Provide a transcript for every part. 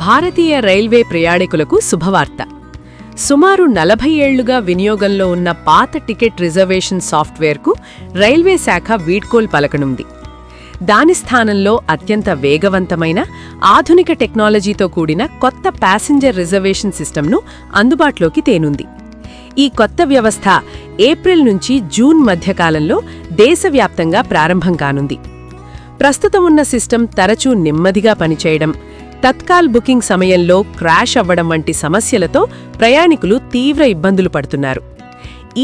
భారతీయ railway ప్రయాణికులకు శుభవార్త. సుమారు 40 ఏళ్లుగా వినియోగంలో ఉన్న పాత టికెట్ రిజర్వేషన్ సాఫ్ట్వేర్కు రైల్వే శాఖ వీడ్కోలు పలకనుంది. దాని స్థానంలో అత్యంత వేగవంతమైన, ఆధునిక టెక్నాలజీతో కూడిన కొత్త ప్యాసింజర్ రిజర్వేషన్ సిస్టమ్ను అందుబాటులోకి తేనుంది. ఈ కొత్త వ్యవస్థ ఏప్రిల్ నుంచి జూన్ మధ్యకాలంలో దేశవ్యాప్తంగా ప్రారంభం కానుంది. ప్రస్తుతం ఉన్న సిస్టమ్ తరచూ నెమ్మదిగా పనిచేయడం, తత్కాల్ బుకింగ్ సమయంలో క్రాష్ అవ్వడం వంటి సమస్యలతో ప్రయాణికులు తీవ్ర ఇబ్బందులు పడుతున్నారు.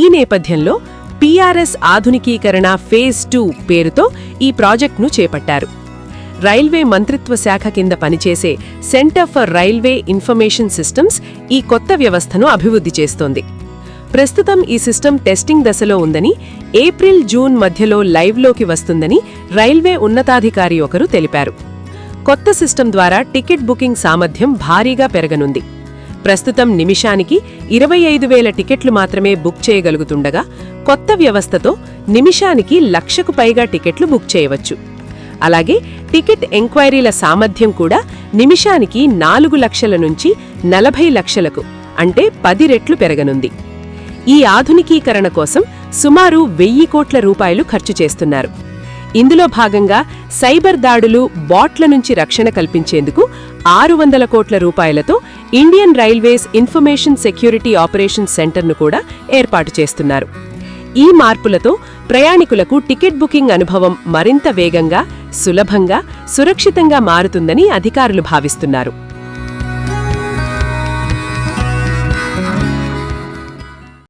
ఈ నేపథ్యంలో PRS ఆధునికీకరణ ఫేజ్ 2 పేరుతో ఈ ప్రాజెక్టును చేపట్టారు. రైల్వే మంత్రిత్వ శాఖ కింద పనిచేసే centre for railway information systems ఈ కొత్త వ్యవస్థను అభివృద్ధి చేస్తోంది. ప్రస్తుతం ఈ సిస్టమ్ టెస్టింగ్ దశలో ఉందని, ఏప్రిల్ జూన్ మధ్యలో లైవ్లోకి వస్తుందని రైల్వే ఉన్నతాధికారి ఒకరు తెలిపారు. కొత్త సిస్టమ్ ద్వారా టికెట్ బుకింగ్ సామర్థ్యం భారీగా పెరగనుంది. ప్రస్తుతం నిమిషానికి 25,000 టికెట్లు మాత్రమే బుక్ చేయగలుగుతుండగా, కొత్త వ్యవస్థతో నిమిషానికి 1,00,000కు పైగా టికెట్లు బుక్ చేయవచ్చు. అలాగే టికెట్ ఎంక్వైరీల సామర్థ్యం కూడా నిమిషానికి 4 లక్షల నుంచి 40 లక్షలకు, అంటే 10 రెట్లు పెరగనుంది. ఈ ఆధునికీకరణ కోసం సుమారు 1,000 కోట్ల రూపాయలు ఖర్చు చేస్తున్నారు. ఇందులో భాగంగా సైబర్ దాడులు, బాట్ల నుంచి రక్షణ కల్పించేందుకు 600 కోట్ల రూపాయలతో Indian railways information security operation సెంటర్ను కూడా ఏర్పాటు చేస్తున్నారు. ఈ మార్పులతో ప్రయాణికులకు టికెట్ బుకింగ్ అనుభవం మరింత వేగంగా, సులభంగా, సురక్షితంగా మారుతుందని అధికారులు భావిస్తున్నారు.